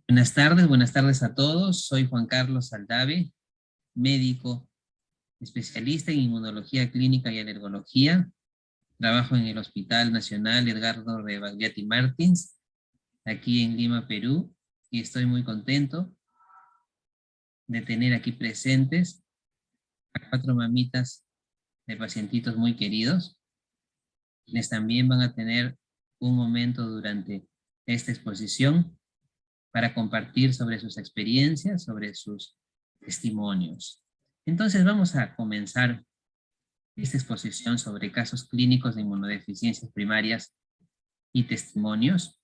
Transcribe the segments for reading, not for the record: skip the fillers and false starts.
Buenas tardes a todos. Soy Juan Carlos Aldave, médico especialista en inmunología clínica y alergología. Trabajo en el Hospital Nacional Edgardo Rebagliati Martins, aquí en Lima, Perú, y estoy muy contento de tener aquí presentes a 4 mamitas de pacientitos muy queridos, quienes también van a tener un momento durante esta exposición para compartir sobre sus experiencias, sobre sus testimonios. Entonces vamos a comenzar esta exposición sobre casos clínicos de inmunodeficiencias primarias y testimonios,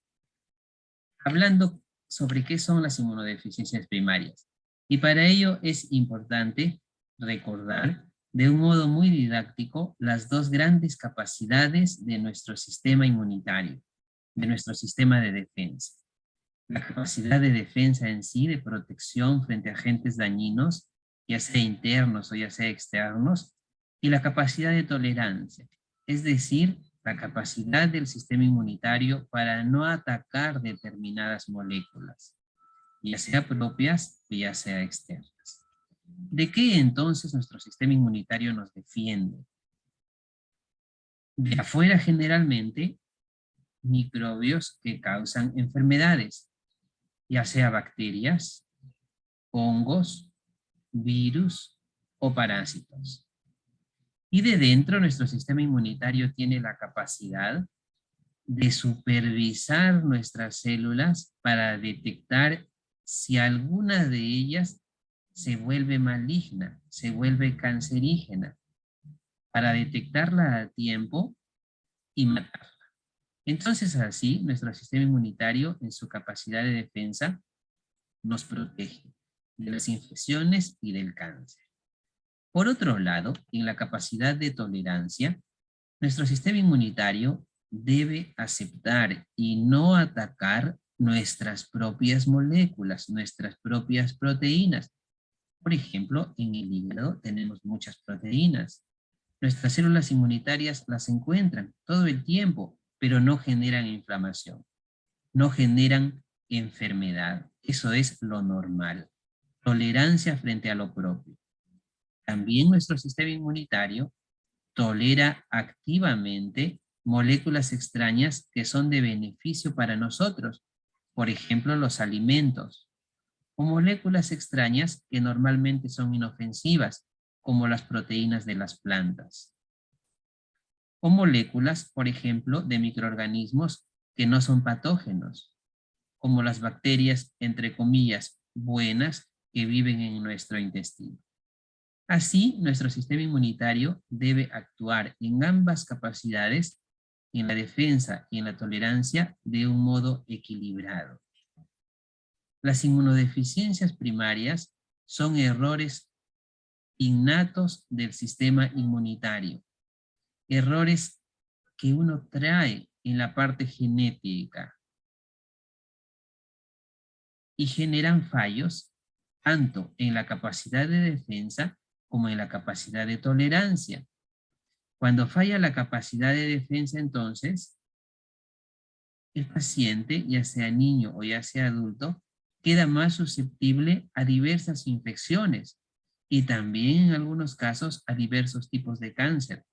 hablando sobre qué son las inmunodeficiencias primarias. Y para ello es importante recordar de un modo muy didáctico las dos grandes capacidades de nuestro sistema inmunitario, de nuestro sistema de defensa. La capacidad de defensa en sí, de protección frente a agentes dañinos, ya sea internos o ya sea externos, y la capacidad de tolerancia, es decir, la capacidad del sistema inmunitario para no atacar determinadas moléculas, ya sea propias o ya sea externas. ¿De qué entonces nuestro sistema inmunitario nos defiende? De afuera generalmente, microbios que causan enfermedades, ya sea bacterias, hongos, virus o parásitos. Y de dentro nuestro sistema inmunitario tiene la capacidad de supervisar nuestras células para detectar si alguna de ellas se vuelve maligna, se vuelve cancerígena, para detectarla a tiempo y matarla. Entonces así nuestro sistema inmunitario en su capacidad de defensa nos protege de las infecciones y del cáncer. Por otro lado, en la capacidad de tolerancia, nuestro sistema inmunitario debe aceptar y no atacar nuestras propias moléculas, nuestras propias proteínas. Por ejemplo, en el hígado tenemos muchas proteínas. Nuestras células inmunitarias las encuentran todo el tiempo, pero no generan inflamación, no generan enfermedad. Eso es lo normal. Tolerancia frente a lo propio. También nuestro sistema inmunitario tolera activamente moléculas extrañas que son de beneficio para nosotros, por ejemplo, los alimentos, o moléculas extrañas que normalmente son inofensivas, como las proteínas de las plantas, o moléculas, por ejemplo, de microorganismos que no son patógenos, como las bacterias, entre comillas, buenas que viven en nuestro intestino. Así, nuestro sistema inmunitario debe actuar en ambas capacidades, en la defensa y en la tolerancia, de un modo equilibrado. Las inmunodeficiencias primarias son errores innatos del sistema inmunitario, errores que uno trae en la parte genética y generan fallos tanto en la capacidad de defensa como en la capacidad de tolerancia. Cuando falla la capacidad de defensa, entonces, el paciente, ya sea niño o ya sea adulto, queda más susceptible a diversas infecciones y también en algunos casos a diversos tipos de cáncer.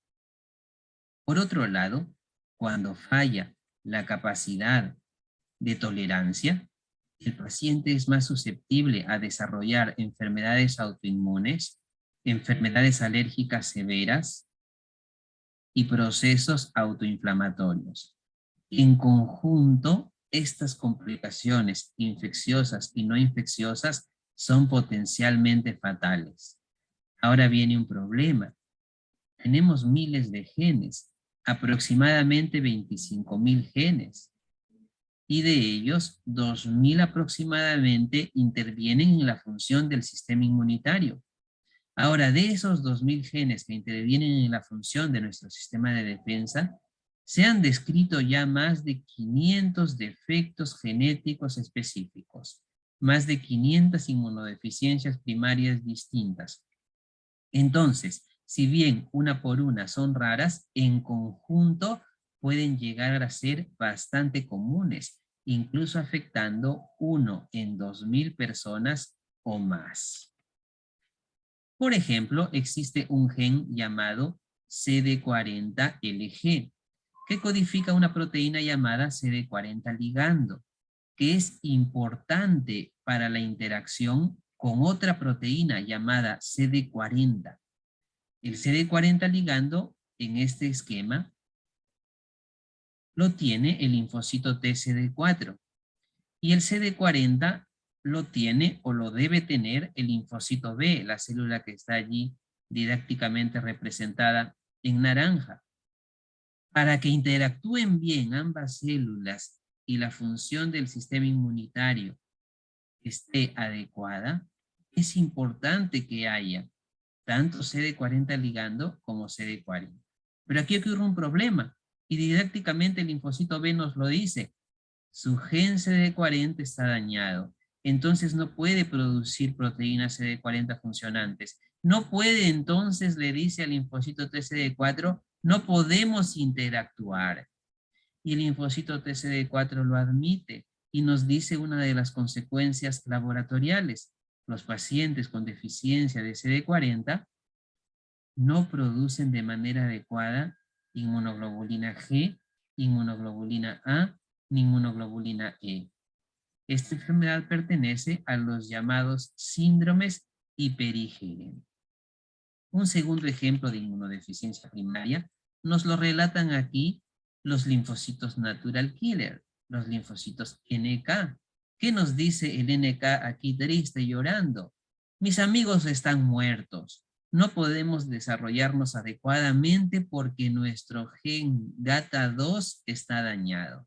Por otro lado, cuando falla la capacidad de tolerancia, el paciente es más susceptible a desarrollar enfermedades autoinmunes, enfermedades alérgicas severas y procesos autoinflamatorios. En conjunto, estas complicaciones infecciosas y no infecciosas son potencialmente fatales. Ahora viene un problema. Tenemos miles de genes, aproximadamente 25.000 genes, y de ellos 2.000 aproximadamente intervienen en la función del sistema inmunitario. Ahora, de esos 2.000 genes que intervienen en la función de nuestro sistema de defensa, se han descrito ya más de 500 defectos genéticos específicos, más de 500 inmunodeficiencias primarias distintas. Entonces, si bien una por una son raras, en conjunto pueden llegar a ser bastante comunes incluso afectando 1 en 2000 personas o más. Por ejemplo, existe un gen llamado CD40LG, que codifica una proteína llamada CD40 ligando, que es importante para la interacción con otra proteína llamada CD40. El CD40 ligando, en este esquema, lo tiene el linfocito TCD4, y el CD40 lo tiene o lo debe tener el linfocito B, la célula que está allí didácticamente representada en naranja. Para que interactúen bien ambas células y la función del sistema inmunitario esté adecuada, es importante que haya tanto CD40 ligando como CD40. Pero aquí ocurre un problema, y didácticamente el linfocito B nos lo dice. Su gen CD40 está dañado, entonces no puede producir proteínas CD40 funcionantes. No puede, entonces le dice al linfocito TCD4, no podemos interactuar. Y el linfocito TCD4 lo admite y nos dice una de las consecuencias laboratoriales. Los pacientes con deficiencia de CD40 no producen de manera adecuada inmunoglobulina G, inmunoglobulina A, ni inmunoglobulina E. Esta enfermedad pertenece a los llamados síndromes hiper-IgM. Un segundo ejemplo de inmunodeficiencia primaria nos lo relatan aquí los linfocitos natural killer, los linfocitos NK. ¿Qué nos dice el NK aquí triste llorando? Mis amigos están muertos. No podemos desarrollarnos adecuadamente porque nuestro gen GATA2 está dañado.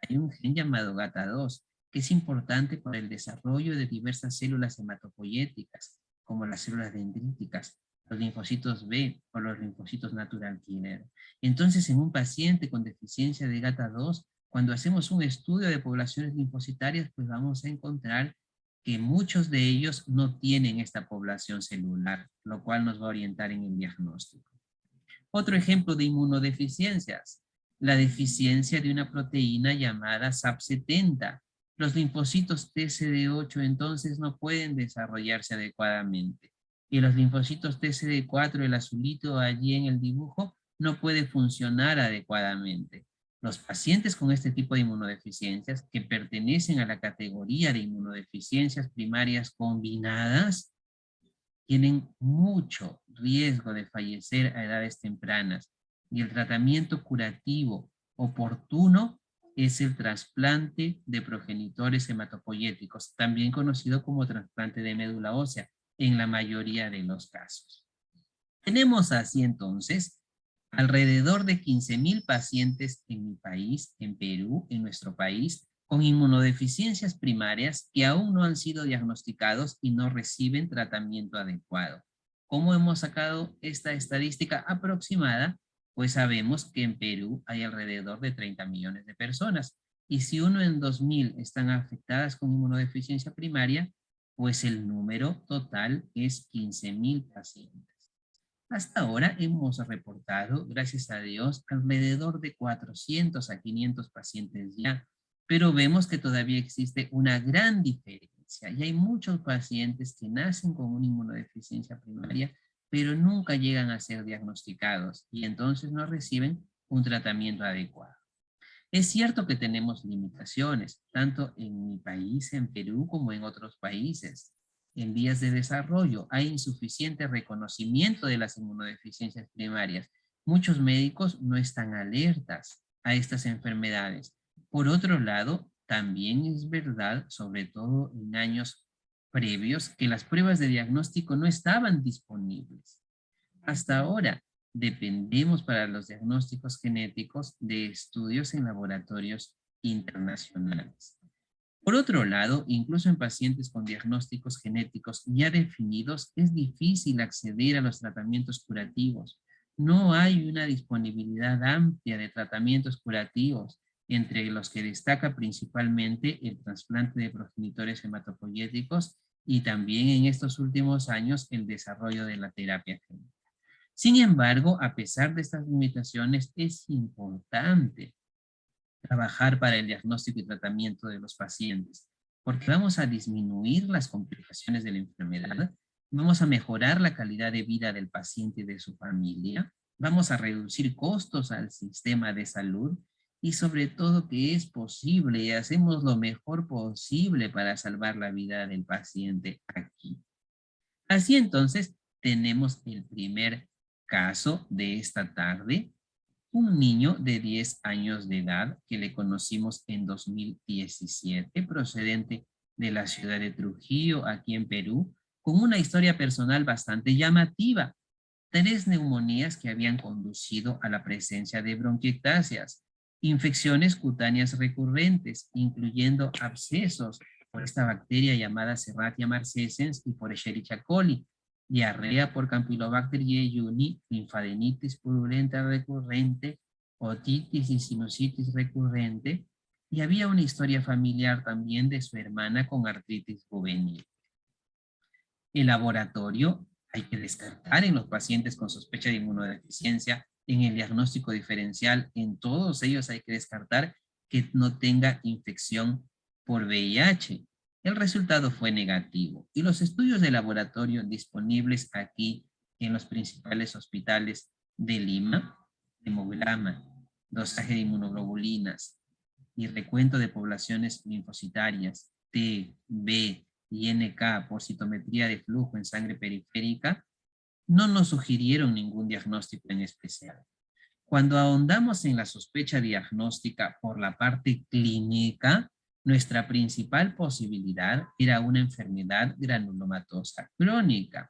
Hay un gen llamado GATA2 que es importante para el desarrollo de diversas células hematopoyéticas, como las células dendríticas, los linfocitos B o los linfocitos natural killer. Entonces, en un paciente con deficiencia de GATA2, cuando hacemos un estudio de poblaciones linfocitarias, pues vamos a encontrar que muchos de ellos no tienen esta población celular, lo cual nos va a orientar en el diagnóstico. Otro ejemplo de inmunodeficiencias, la deficiencia de una proteína llamada SAP70. Los linfocitos TCD8 entonces no pueden desarrollarse adecuadamente. Y los linfocitos TCD4, el azulito allí en el dibujo, no puede funcionar adecuadamente. Los pacientes con este tipo de inmunodeficiencias, que pertenecen a la categoría de inmunodeficiencias primarias combinadas, tienen mucho riesgo de fallecer a edades tempranas, y el tratamiento curativo oportuno es el trasplante de progenitores hematopoyéticos, también conocido como trasplante de médula ósea, en la mayoría de los casos. Tenemos así entonces alrededor de 15,000 pacientes en mi país, en Perú, en nuestro país, con inmunodeficiencias primarias que aún no han sido diagnosticados y no reciben tratamiento adecuado. ¿Cómo hemos sacado esta estadística aproximada? Pues sabemos que en Perú hay alrededor de 30 millones de personas, y si 1 en 2,000 están afectadas con inmunodeficiencia primaria, pues el número total es 15,000 pacientes. Hasta ahora hemos reportado, gracias a Dios, alrededor de 400 a 500 pacientes ya, pero vemos que todavía existe una gran diferencia y hay muchos pacientes que nacen con una inmunodeficiencia primaria, pero nunca llegan a ser diagnosticados y entonces no reciben un tratamiento adecuado. Es cierto que tenemos limitaciones, tanto en mi país, en Perú, como en otros países. En vías de desarrollo hay insuficiente reconocimiento de las inmunodeficiencias primarias. Muchos médicos no están alertas a estas enfermedades. Por otro lado, también es verdad, sobre todo en años previos, que las pruebas de diagnóstico no estaban disponibles. Hasta ahora, dependemos para los diagnósticos genéticos de estudios en laboratorios internacionales. Por otro lado, incluso en pacientes con diagnósticos genéticos ya definidos, es difícil acceder a los tratamientos curativos. No hay una disponibilidad amplia de tratamientos curativos, entre los que destaca principalmente el trasplante de progenitores hematopoyéticos y también en estos últimos años el desarrollo de la terapia génica. Sin embargo, a pesar de estas limitaciones, es importante trabajar para el diagnóstico y tratamiento de los pacientes, porque vamos a disminuir las complicaciones de la enfermedad, vamos a mejorar la calidad de vida del paciente y de su familia, vamos a reducir costos al sistema de salud y sobre todo que es posible y hacemos lo mejor posible para salvar la vida del paciente aquí. Así entonces tenemos el primer caso de esta tarde, un niño de 10 años de edad que le conocimos en 2017, procedente de la ciudad de Trujillo, aquí en Perú, con una historia personal bastante llamativa. 3 neumonías que habían conducido a la presencia de bronquiectasias, infecciones cutáneas recurrentes, incluyendo abscesos por esta bacteria llamada Serratia marcescens y por Escherichia coli, diarrea por Campylobacter jejuni, linfadenitis purulenta recurrente, otitis y sinusitis recurrente, y había una historia familiar también de su hermana con artritis juvenil. El laboratorio hay que descartar en los pacientes con sospecha de inmunodeficiencia, en el diagnóstico diferencial, en todos ellos hay que descartar que no tenga infección por VIH. El resultado fue negativo y los estudios de laboratorio disponibles aquí en los principales hospitales de Lima, hemograma, dosaje de inmunoglobulinas y recuento de poblaciones linfocitarias, T, B y NK por citometría de flujo en sangre periférica, no nos sugirieron ningún diagnóstico en especial. Cuando ahondamos en la sospecha diagnóstica por la parte clínica, nuestra principal posibilidad era una enfermedad granulomatosa crónica.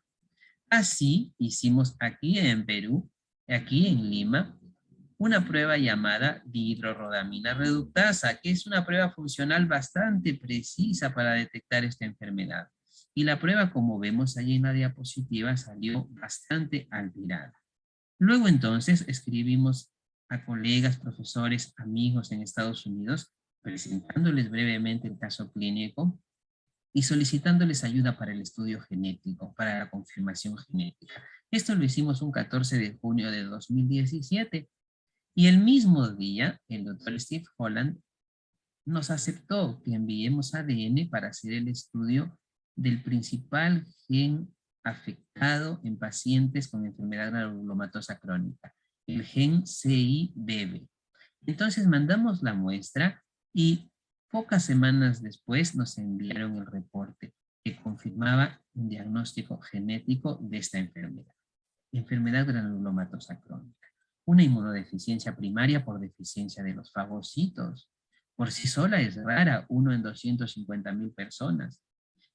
Así hicimos aquí en Perú, aquí en Lima, una prueba llamada dihidrorodamina reductasa, que es una prueba funcional bastante precisa para detectar esta enfermedad. Y la prueba, como vemos ahí en la diapositiva, salió bastante alterada. Luego entonces escribimos a colegas, profesores, amigos en Estados Unidos, presentándoles brevemente el caso clínico y solicitándoles ayuda para el estudio genético, para la confirmación genética. Esto lo hicimos un 14 de junio de 2017 y el mismo día el doctor Steve Holland nos aceptó que enviemos ADN para hacer el estudio del principal gen afectado en pacientes con enfermedad granulomatosa crónica, el gen CIBB. Entonces mandamos la muestra y pocas semanas después nos enviaron el reporte que confirmaba un diagnóstico genético de esta enfermedad granulomatosa crónica. Una inmunodeficiencia primaria por deficiencia de los fagocitos. Por sí sola es rara, 1 en 250,000 personas.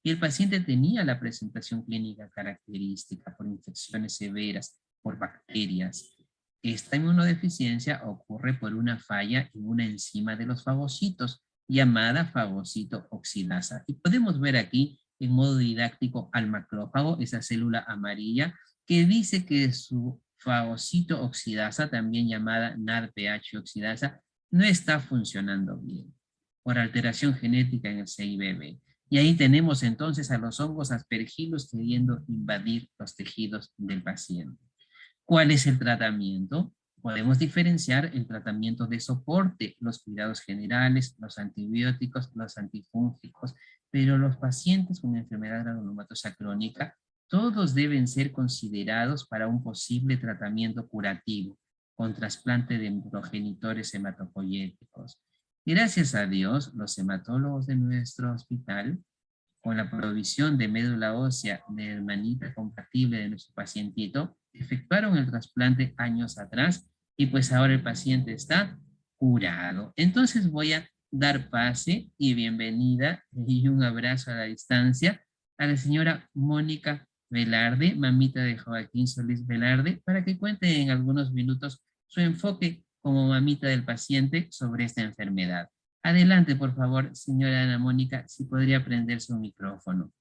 Y el paciente tenía la presentación clínica característica por infecciones severas, por bacterias. Esta inmunodeficiencia ocurre por una falla en una enzima de los fagocitos, llamada fagocito oxidasa. Y podemos ver aquí, en modo didáctico, al macrófago, esa célula amarilla, que dice que su fagocito oxidasa, también llamada NADPH oxidasa, no está funcionando bien, por alteración genética en el CIBB. Y ahí tenemos entonces a los hongos aspergillus queriendo invadir los tejidos del paciente. ¿Cuál es el tratamiento? Podemos diferenciar el tratamiento de soporte, los cuidados generales, los antibióticos, los antifúngicos, pero los pacientes con enfermedad granulomatosa crónica, todos deben ser considerados para un posible tratamiento curativo, con trasplante de progenitores hematopoyéticos. Gracias a Dios, los hematólogos de nuestro hospital, con la provisión de médula ósea de hermanita compatible de nuestro pacientito, efectuaron el trasplante años atrás y pues ahora el paciente está curado. Entonces voy a dar pase y bienvenida y un abrazo a la distancia a la señora Mónica Velarde, mamita de Joaquín Solís Velarde, para que cuente en algunos minutos su enfoque como mamita del paciente sobre esta enfermedad. Adelante, por favor, señora Ana Mónica, si podría prender su micrófono.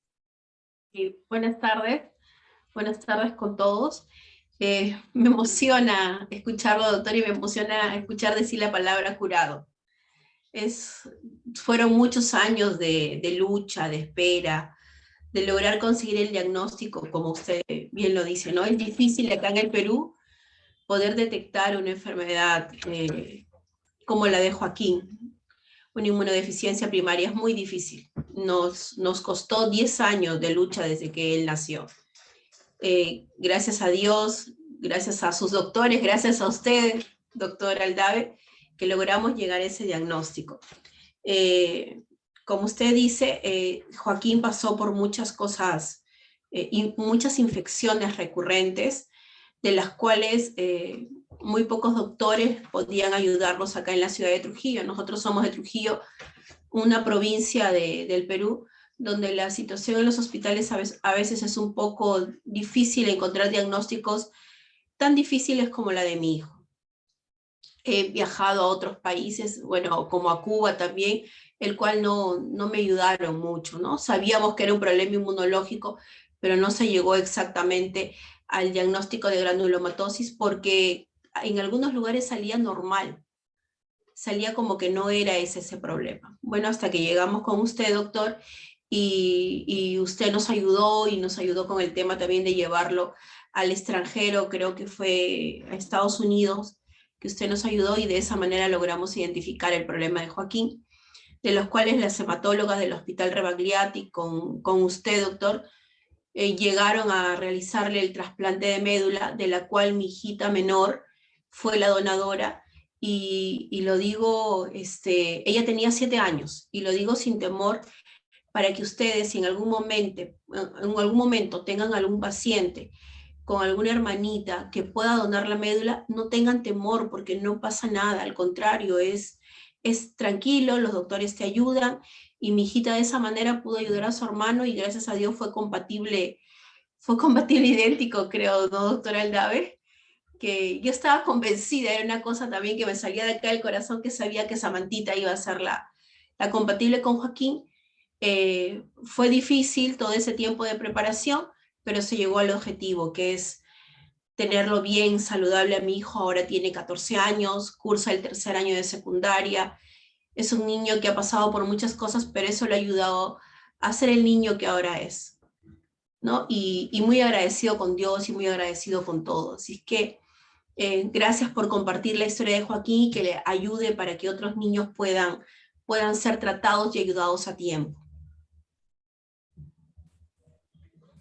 Buenas tardes con todos. Me emociona escucharlo, doctor, y me emociona escuchar decir la palabra curado. Fueron muchos años de lucha, de espera, de lograr conseguir el diagnóstico, como usted bien lo dice, ¿no? Es difícil acá en el Perú poder detectar una enfermedad como la de Joaquín. Una inmunodeficiencia primaria es muy difícil. Nos costó 10 años de lucha desde que él nació. Gracias a Dios, gracias a sus doctores, gracias a usted, doctor Aldave, que logramos llegar a ese diagnóstico. Como usted dice, Joaquín pasó por muchas cosas, muchas infecciones recurrentes, de las cuales muy pocos doctores podían ayudarnos acá en la ciudad de Trujillo. Nosotros somos de Trujillo, una provincia del Perú, donde la situación en los hospitales a veces es un poco difícil encontrar diagnósticos tan difíciles como la de mi hijo. He viajado a otros países, bueno, como a Cuba también, el cual no me ayudaron mucho, ¿no? Sabíamos que era un problema inmunológico, pero no se llegó exactamente al diagnóstico de granulomatosis porque en algunos lugares salía normal, salía como que no era ese problema. Bueno, hasta que llegamos con usted, doctor, y usted nos ayudó y nos ayudó con el tema también de llevarlo al extranjero, creo que fue a Estados Unidos, que usted nos ayudó y de esa manera logramos identificar el problema de Joaquín, de los cuales las hematólogas del Hospital Rebagliati con usted, doctor, llegaron a realizarle el trasplante de médula, de la cual mi hijita menor fue la donadora, y lo digo, ella tenía 7 años, y lo digo sin temor para que ustedes, si en algún momento tengan algún paciente con alguna hermanita que pueda donar la médula, no tengan temor porque no pasa nada, al contrario, es tranquilo, los doctores te ayudan y mi hijita de esa manera pudo ayudar a su hermano y gracias a Dios fue compatible idéntico, creo, ¿no, doctora Aldave? Que yo estaba convencida, era una cosa también que me salía de acá del corazón, que sabía que Samantita iba a ser la compatible con Joaquín. Fue difícil todo ese tiempo de preparación, pero se llegó al objetivo, que es tenerlo bien saludable a mi hijo. Ahora tiene 14 años, cursa el 3er año de secundaria. Es un niño que ha pasado por muchas cosas, pero eso le ha ayudado a ser el niño que ahora es, ¿no? Y muy agradecido con Dios y muy agradecido con todos. Así es que gracias por compartir la historia de Joaquín y que le ayude para que otros niños puedan ser tratados y ayudados a tiempo.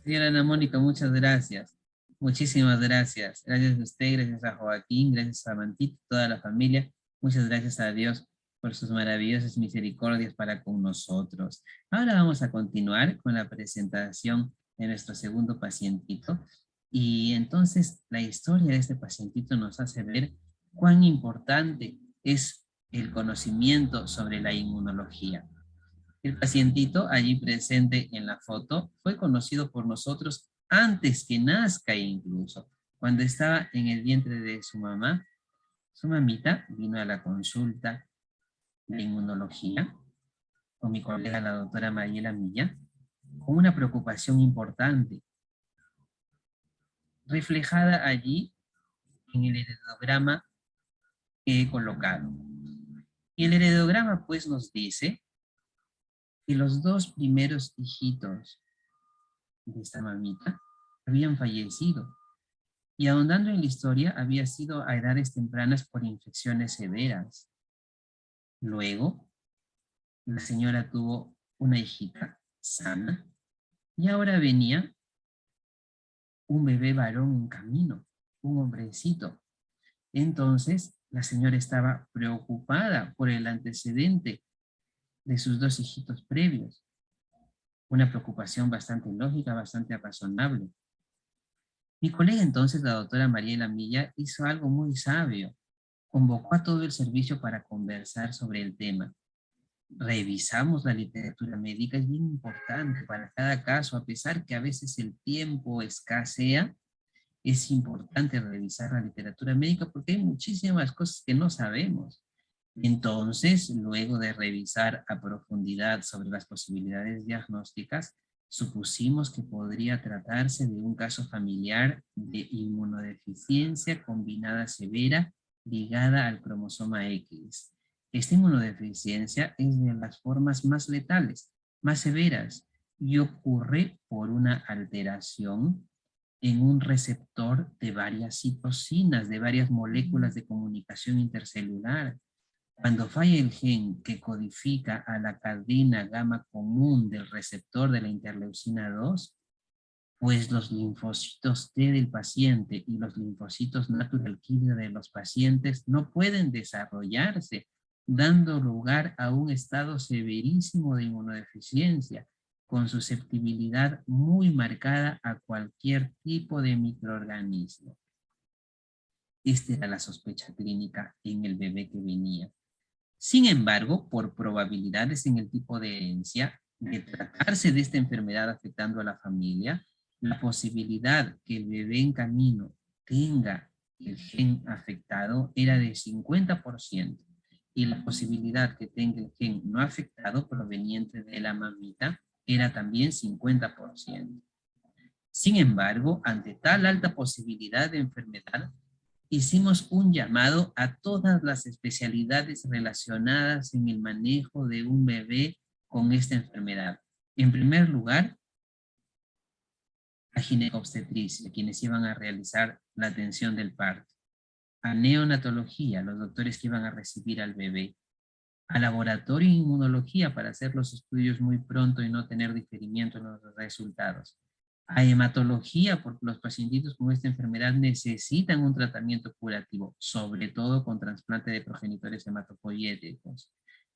Señora Ana Mónica, muchas gracias. Muchísimas gracias. Gracias a usted, gracias a Joaquín, gracias a Mantita, toda la familia. Muchas gracias a Dios por sus maravillosas misericordias para con nosotros. Ahora vamos a continuar con la presentación de nuestro segundo pacientito. Y entonces la historia de este pacientito nos hace ver cuán importante es el conocimiento sobre la inmunología. El pacientito allí presente en la foto fue conocido por nosotros antes que nazca incluso. Cuando estaba en el vientre de su mamá, su mamita vino a la consulta de inmunología con mi colega la doctora Mariela Milla con una preocupación importante, reflejada allí en el heredograma que he colocado. Y el heredograma pues nos dice que los 2 primeros hijitos de esta mamita habían fallecido y ahondando en la historia había sido a edades tempranas por infecciones severas. Luego, la señora tuvo una hijita sana y ahora venía un bebé varón en camino, un hombrecito. Entonces, la señora estaba preocupada por el antecedente de sus 2 hijitos previos. Una preocupación bastante lógica, bastante razonable. Mi colega entonces, la doctora Mariela Milla, hizo algo muy sabio. Convocó a todo el servicio para conversar sobre el tema. Revisamos la literatura médica, es bien importante para cada caso, a pesar que a veces el tiempo escasea, es importante revisar la literatura médica porque hay muchísimas cosas que no sabemos. Entonces, luego de revisar a profundidad sobre las posibilidades diagnósticas, supusimos que podría tratarse de un caso familiar de inmunodeficiencia combinada severa ligada al cromosoma X. Esta inmunodeficiencia es de las formas más letales, más severas, y ocurre por una alteración en un receptor de varias citocinas, de varias moléculas de comunicación intercelular. Cuando falla el gen que codifica a la cadena gamma común del receptor de la interleucina 2, pues los linfocitos T del paciente y los linfocitos natural killer de los pacientes no pueden desarrollarse, dando lugar a un estado severísimo de inmunodeficiencia, con susceptibilidad muy marcada a cualquier tipo de microorganismo. Esta era la sospecha clínica en el bebé que venía. Sin embargo, por probabilidades en el tipo de herencia, de tratarse de esta enfermedad afectando a la familia, la posibilidad que el bebé en camino tenga el gen afectado era de 50%, y la posibilidad que tenga el gen no afectado proveniente de la mamita era también 50%. Sin embargo, ante tal alta posibilidad de enfermedad, hicimos un llamado a todas las especialidades relacionadas en el manejo de un bebé con esta enfermedad. En primer lugar, a ginecobstetricia, quienes iban a realizar la atención del parto. A neonatología, los doctores que iban a recibir al bebé. A laboratorio de inmunología para hacer los estudios muy pronto y no tener diferimiento en los resultados. A hematología, porque los pacientitos con esta enfermedad necesitan un tratamiento curativo, sobre todo con trasplante de progenitores hematopoyéticos.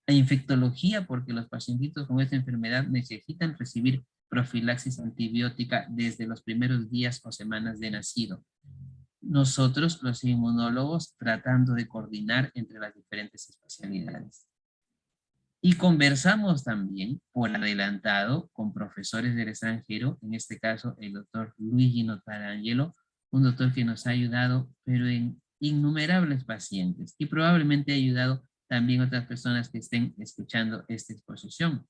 A infectología, porque los pacientitos con esta enfermedad necesitan recibir profilaxis antibiótica desde los primeros días o semanas de nacido. Nosotros, los inmunólogos, tratando de coordinar entre las diferentes especialidades. Y conversamos también por adelantado con profesores del extranjero, en este caso el doctor Luigi Notarangelo, un doctor que nos ha ayudado, pero en innumerables pacientes, y probablemente ha ayudado también a otras personas que estén escuchando esta exposición.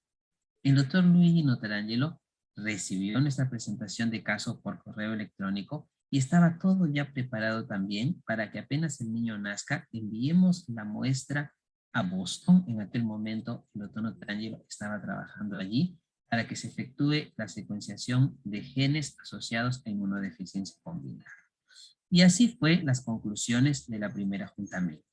El doctor Luigi Notarangelo recibió nuestra presentación de caso por correo electrónico y estaba todo ya preparado también para que apenas el niño nazca, enviemos la muestra a Boston. En aquel momento el doctor Notarangelo estaba trabajando allí para que se efectúe la secuenciación de genes asociados a inmunodeficiencia combinada. Y así fue las conclusiones de la primera junta médica.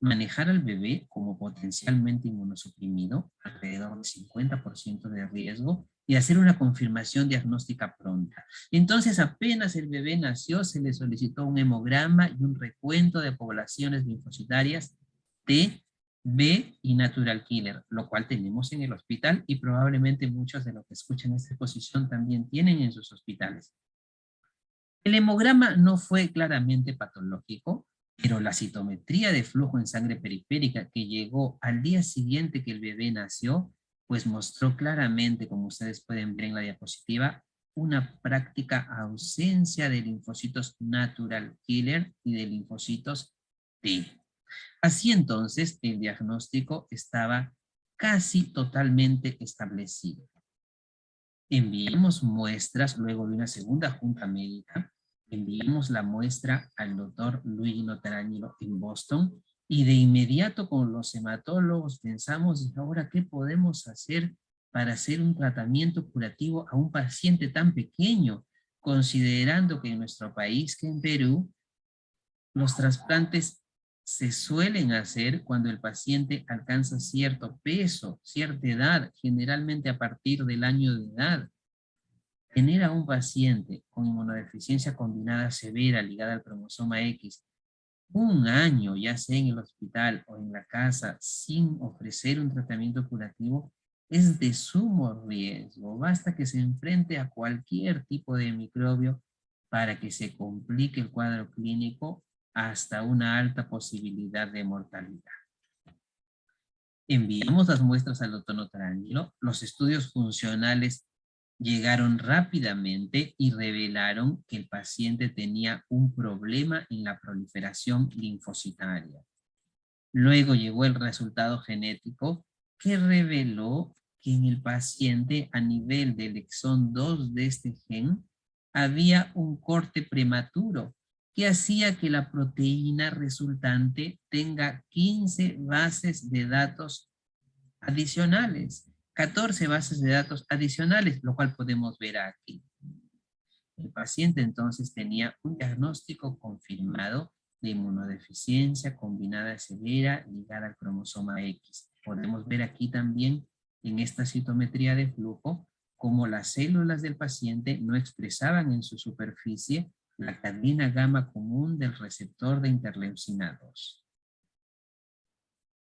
Manejar al bebé como potencialmente inmunosuprimido, alrededor del 50% de riesgo, y hacer una confirmación diagnóstica pronta. Entonces, apenas el bebé nació, se le solicitó un hemograma y un recuento de poblaciones linfocitarias T, B y natural killer, lo cual tenemos en el hospital y probablemente muchos de los que escuchan esta exposición también tienen en sus hospitales. El hemograma no fue claramente patológico, pero la citometría de flujo en sangre periférica que llegó al día siguiente que el bebé nació, pues mostró claramente, como ustedes pueden ver en la diapositiva, una práctica ausencia de linfocitos natural killer y de linfocitos T. Así entonces, el diagnóstico estaba casi totalmente establecido. Enviamos muestras luego de una segunda junta médica. Enviamos la muestra al doctor Luigi Notarangelo en Boston y de inmediato con los hematólogos pensamos, ¿y ahora qué podemos hacer para hacer un tratamiento curativo a un paciente tan pequeño? Considerando que en nuestro país, que en Perú, los trasplantes se suelen hacer cuando el paciente alcanza cierto peso, cierta edad, generalmente a partir del año de edad. Tener a un paciente con inmunodeficiencia combinada severa ligada al cromosoma X un año, ya sea en el hospital o en la casa, sin ofrecer un tratamiento curativo, es de sumo riesgo. Basta que se enfrente a cualquier tipo de microbio para que se complique el cuadro clínico hasta una alta posibilidad de mortalidad. Enviamos las muestras al doctor Notarangelo. Los estudios funcionales llegaron rápidamente y revelaron que el paciente tenía un problema en la proliferación linfocitaria. Luego llegó el resultado genético que reveló que en el paciente a nivel del exón 2 de este gen había un corte prematuro que hacía que la proteína resultante tenga 15 bases de datos adicionales, 14 bases de datos adicionales, lo cual podemos ver aquí. El paciente entonces tenía un diagnóstico confirmado de inmunodeficiencia combinada severa ligada al cromosoma X. Podemos ver aquí también en esta citometría de flujo cómo las células del paciente no expresaban en su superficie la cadena gamma común del receptor de interleucina 2.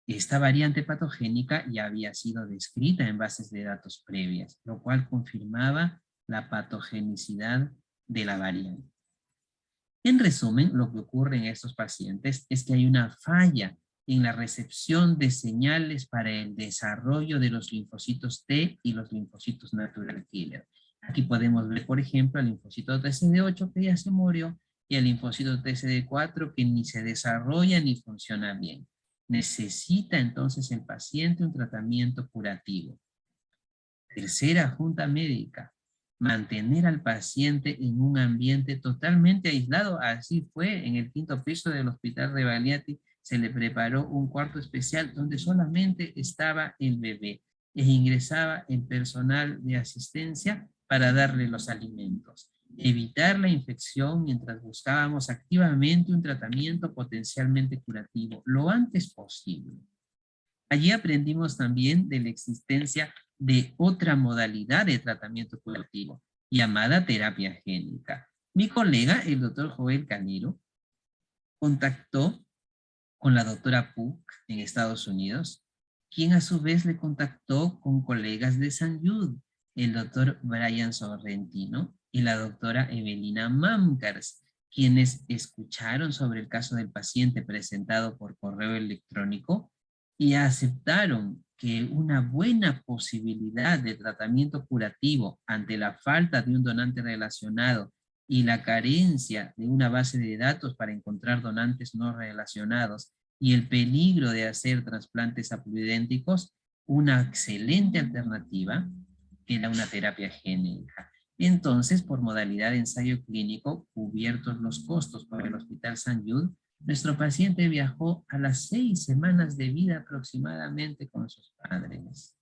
Esta variante patogénica ya había sido descrita en bases de datos previas, lo cual confirmaba la patogenicidad de la variante. En resumen, lo que ocurre en estos pacientes es que hay una falla en la recepción de señales para el desarrollo de los linfocitos T y los linfocitos natural killer. Aquí podemos ver, por ejemplo, al linfocito TCD8 que ya se murió y al linfocito TCD4 que ni se desarrolla ni funciona bien. Necesita entonces el paciente un tratamiento curativo. Tercera junta médica, mantener al paciente en un ambiente totalmente aislado. Así fue en el 5º piso del Hospital Rebagliati, se le preparó un cuarto especial donde solamente estaba el bebé e ingresaba el personal de asistencia para darle los alimentos. Evitar la infección mientras buscábamos activamente un tratamiento potencialmente curativo lo antes posible. Allí aprendimos también de la existencia de otra modalidad de tratamiento curativo, llamada terapia génica. Mi colega, el doctor Joel Canero, contactó con la doctora Puck en Estados Unidos, quien a su vez le contactó con colegas de St. Jude, el doctor Brian Sorrentino y la doctora Evelina Mamkars, quienes escucharon sobre el caso del paciente presentado por correo electrónico y aceptaron que una buena posibilidad de tratamiento curativo ante la falta de un donante relacionado y la carencia de una base de datos para encontrar donantes no relacionados y el peligro de hacer trasplantes haploidénticos, una excelente alternativa era una terapia génica. Entonces, por modalidad de ensayo clínico, cubiertos los costos por el Hospital St. Jude, nuestro paciente viajó a las 6 semanas de vida aproximadamente con sus padres.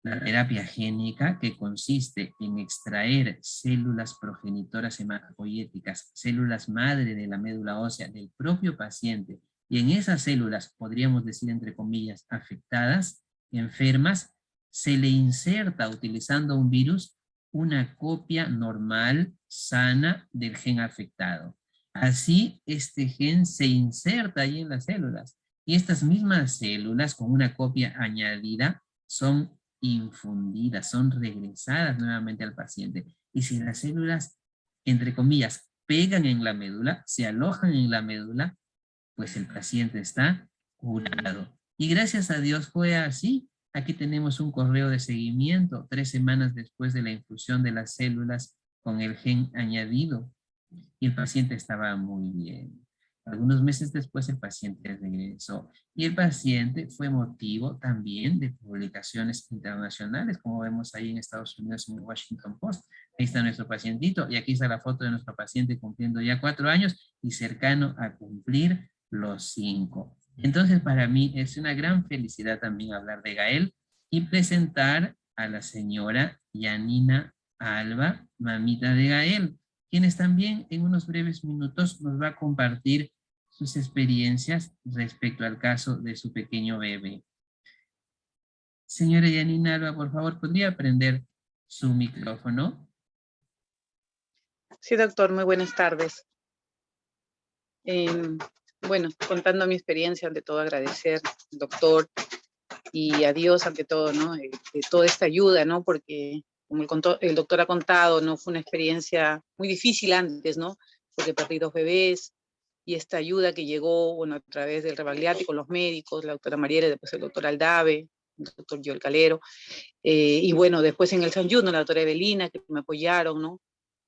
La terapia génica, que consiste en extraer células progenitoras hematopoyéticas, células madre de la médula ósea del propio paciente, y en esas células, podríamos decir entre comillas, afectadas, enfermas, se le inserta utilizando un virus una copia normal, sana del gen afectado. Así, este gen se inserta ahí en las células, y estas mismas células con una copia añadida son infundidas, son regresadas nuevamente al paciente. Y si las células, entre comillas, pegan en la médula, se alojan en la médula, pues el paciente está curado. Y gracias a Dios fue así. Aquí tenemos un correo de seguimiento 3 semanas después de la infusión de las células con el gen añadido. Y el paciente estaba muy bien. Algunos meses después el paciente regresó y el paciente fue motivo también de publicaciones internacionales, como vemos ahí en Estados Unidos en el Washington Post. Ahí está nuestro pacientito y aquí está la foto de nuestro paciente cumpliendo ya 4 años y cercano a cumplir los 5. Entonces para mí es una gran felicidad también hablar de Gael y presentar a la señora Yanina Alba, mamita de Gael, quienes también en unos breves minutos nos va a compartir sus experiencias respecto al caso de su pequeño bebé. Señora Yanina Alba, por favor, ¿podría prender su micrófono? Sí, doctor, muy buenas tardes. Bueno, contando mi experiencia, ante todo agradecer al doctor y a Dios ante todo, ¿no? De toda esta ayuda, ¿no? Porque como el doctor ha contado, ¿no? Fue una experiencia muy difícil antes, ¿no? Porque perdí 2 bebés y esta ayuda que llegó, bueno, a través del Rebagliati con los médicos, la doctora Mariela, después el doctor Aldave, el doctor Joel Calero, y bueno, después en el St. Jude, ¿no? La doctora Evelina, que me apoyaron, ¿no?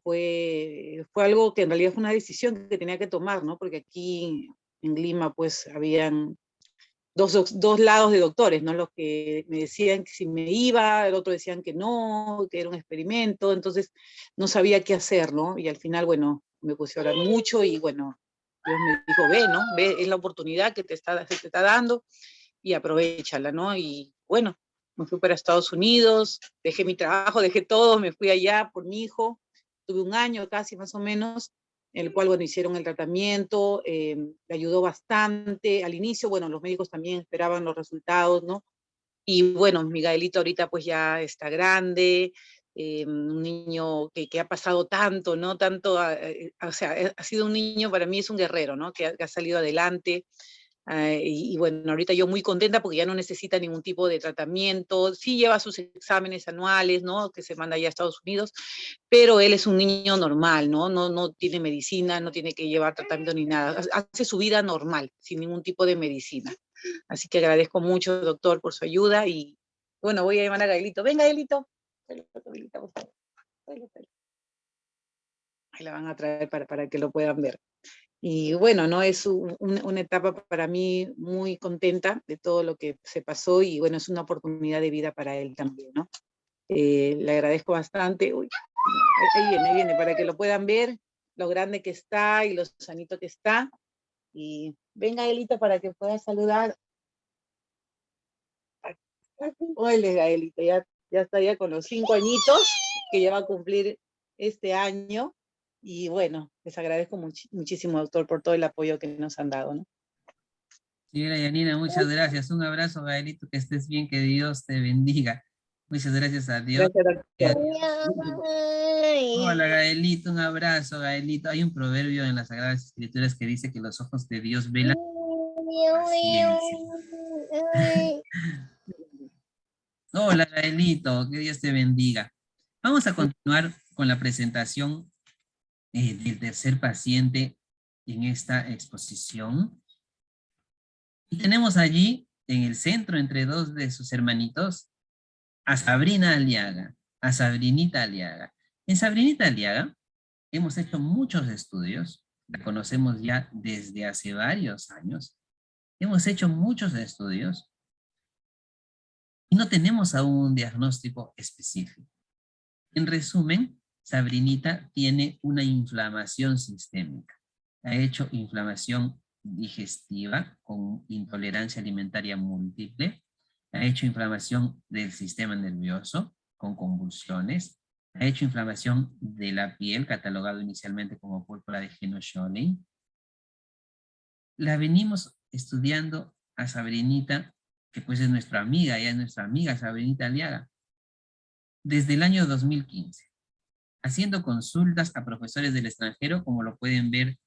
Fue algo que en realidad fue una decisión que tenía que tomar, ¿no? Porque aquí en Lima, pues, habían dos lados de doctores, ¿no? Los que me decían que si me iba, el otro decían que no, que era un experimento, entonces no sabía qué hacer, ¿no? Y al final, bueno, me puse a orar mucho y bueno, Dios me dijo, ve, ¿no? Ve, es la oportunidad que se te está dando y aprovéchala, ¿no? Y bueno, me fui para Estados Unidos, dejé mi trabajo, dejé todo, me fui allá por mi hijo, tuve 1 año casi más o menos, en el cual, bueno, hicieron el tratamiento, le ayudó bastante. Al inicio, bueno, los médicos también esperaban los resultados, ¿no? Y bueno, Miguelito ahorita pues ya está grande, un niño que ha pasado tanto, ¿no? Tanto, o sea, ha sido un niño, para mí es un guerrero, ¿no? Que ha salido adelante. Y bueno, ahorita yo muy contenta porque ya no necesita ningún tipo de tratamiento. Sí lleva sus exámenes anuales, ¿no? Que se manda ya a Estados Unidos, pero él es un niño normal, ¿no? No tiene medicina, no tiene que llevar tratamiento ni nada. Hace su vida normal, sin ningún tipo de medicina. Así que agradezco mucho, doctor, por su ayuda y bueno, voy a llamar a Gaelito. Venga, Gaelito. Gaelito, por favor. Ahí la van a traer para que lo puedan ver. Y bueno, ¿no? Es una etapa para mí muy contenta de todo lo que se pasó y bueno, es una oportunidad de vida para él también, ¿no? Le agradezco bastante. Uy, ahí viene, para que lo puedan ver, lo grande que está y lo sanito que está. Y venga, Gaelito, para que pueda saludar. Hola, Gaelito, ya está ya con los 5 añitos, que ya va a cumplir este año. Y bueno, les agradezco muchísimo, doctor, por todo el apoyo que nos han dado, ¿no? Señora Yanina, muchas gracias. Un abrazo, Gaelito, que estés bien, que Dios te bendiga. Muchas gracias a Dios. Gracias, doctor. Hola, Gaelito, un abrazo, Gaelito. Hay un proverbio en las Sagradas Escrituras que dice que los ojos de Dios velan paciencia. Hola, Gaelito, que Dios te bendiga. Vamos a continuar con la presentación del tercer paciente en esta exposición. Y tenemos allí, en el centro, entre dos de sus hermanitos, a Sabrina Aliaga, a Sabrinita Aliaga. En Sabrinita Aliaga hemos hecho muchos estudios, la conocemos ya desde hace varios años, hemos hecho muchos estudios y no tenemos aún un diagnóstico específico. En resumen, Sabrinita tiene una inflamación sistémica. Ha hecho inflamación digestiva con intolerancia alimentaria múltiple, ha hecho inflamación del sistema nervioso con convulsiones, ha hecho inflamación de la piel, catalogado inicialmente como púrpura de Heno-Schönlein. La venimos estudiando a Sabrinita, que pues es nuestra amiga, ya es nuestra amiga Sabrinita Aliaga, desde el año 2015, haciendo consultas a profesores del extranjero, como lo pueden ver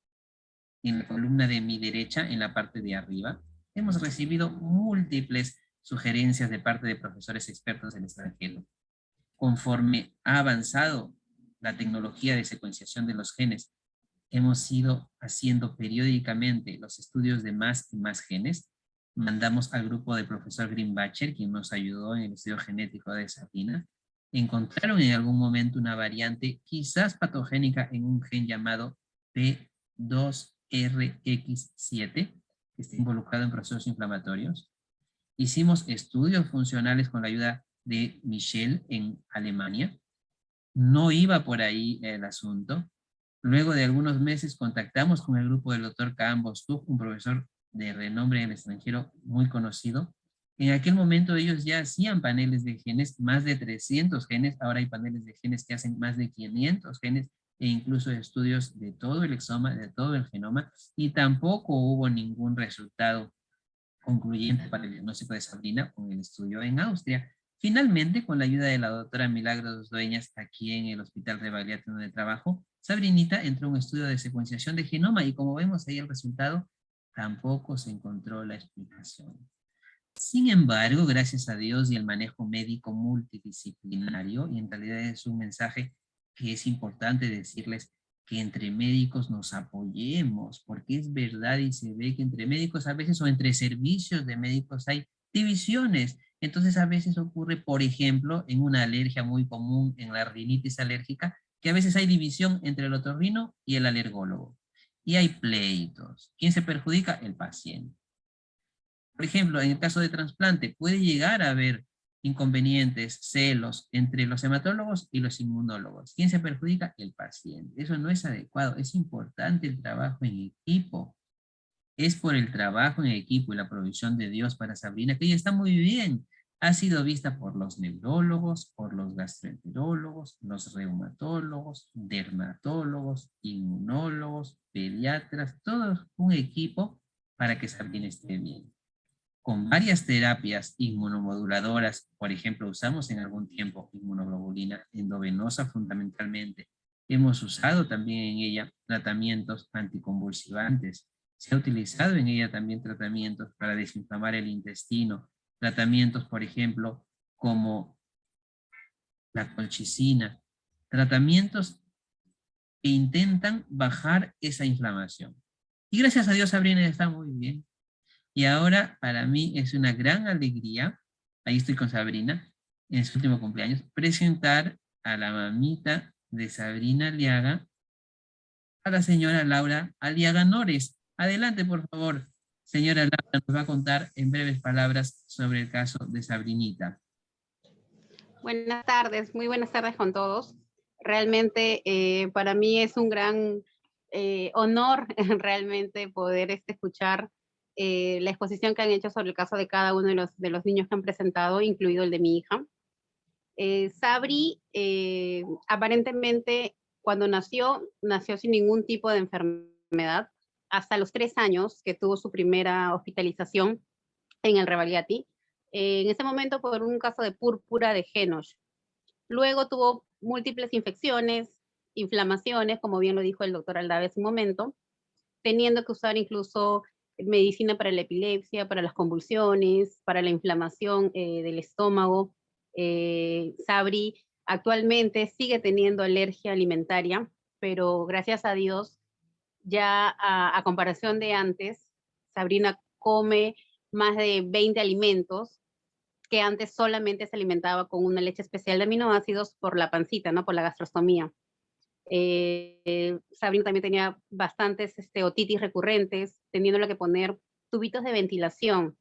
en la columna de mi derecha, en la parte de arriba. Hemos recibido múltiples sugerencias de parte de profesores expertos del extranjero. Conforme ha avanzado la tecnología de secuenciación de los genes, hemos ido haciendo periódicamente los estudios de más y más genes. Mandamos al grupo del profesor Grimbacher, quien nos ayudó en el estudio genético de Sabrina. Encontraron en algún momento una variante quizás patogénica en un gen llamado P2RX7, que está involucrado en procesos inflamatorios. Hicimos estudios funcionales con la ayuda de Michel en Alemania. No iba por ahí el asunto. Luego de algunos meses contactamos con el grupo del doctor Kaan Bostug, un profesor de renombre en el extranjero muy conocido. En aquel momento ellos ya hacían paneles de genes, más de 300 genes, ahora hay paneles de genes que hacen más de 500 genes e incluso estudios de todo el exoma, de todo el genoma, y tampoco hubo ningún resultado concluyente para el diagnóstico de Sabrina con el estudio en Austria. Finalmente, con la ayuda de la doctora Milagros Dueñas, aquí en el Hospital Rebagliati donde trabajo, Sabrinita entró a un estudio de secuenciación de genoma y como vemos ahí el resultado, tampoco se encontró la explicación. Sin embargo, gracias a Dios y el manejo médico multidisciplinario, y en realidad es un mensaje que es importante decirles que entre médicos nos apoyemos, porque es verdad y se ve que entre médicos a veces o entre servicios de médicos hay divisiones. Entonces a veces ocurre, por ejemplo, en una alergia muy común, en la rinitis alérgica, que a veces hay división entre el otorrino y el alergólogo. Y hay pleitos. ¿Quién se perjudica? El paciente. Por ejemplo, en el caso de trasplante, puede llegar a haber inconvenientes, celos entre los hematólogos y los inmunólogos. ¿Quién se perjudica? El paciente. Eso no es adecuado. Es importante el trabajo en equipo. Es por el trabajo en equipo y la provisión de Dios para Sabrina, que ella está muy bien. Ha sido vista por los neurólogos, por los gastroenterólogos, los reumatólogos, dermatólogos, inmunólogos, pediatras, todo un equipo para que Sabrina esté bien. Con varias terapias inmunomoduladoras, por ejemplo, usamos en algún tiempo inmunoglobulina endovenosa fundamentalmente. Hemos usado también en ella tratamientos anticonvulsivantes. Se ha utilizado en ella también tratamientos para desinflamar el intestino, tratamientos, por ejemplo, como la colchicina, tratamientos que intentan bajar esa inflamación. Y gracias a Dios Sabrina está muy bien. Y ahora para mí es una gran alegría, ahí estoy con Sabrina, en su último cumpleaños, presentar a la mamita de Sabrina Aliaga, a la señora Laura Aliaga Nores. Adelante, por favor. Señora Laura nos va a contar en breves palabras sobre el caso de Sabrinita. Buenas tardes, muy buenas tardes con todos. Realmente para mí es un gran honor realmente poder escuchar la exposición que han hecho sobre el caso de cada uno de los niños que han presentado, incluido el de mi hija. Sabri aparentemente cuando nació sin ningún tipo de enfermedad, hasta los 3 años que tuvo su primera hospitalización en el Rebagliati, en ese momento por un caso de púrpura de Henoch. Luego tuvo múltiples infecciones, inflamaciones, como bien lo dijo el doctor Aldave hace un momento, teniendo que usar incluso medicina para la epilepsia, para las convulsiones, para la inflamación del estómago. Sabri actualmente sigue teniendo alergia alimentaria, pero gracias a Dios, ya a comparación de antes, Sabrina come más de 20 alimentos que antes solamente se alimentaba con una leche especial de aminoácidos por la pancita, ¿no? Por la gastrostomía. Sabrina también tenía bastantes otitis recurrentes, teniéndole que poner tubitos de ventilación.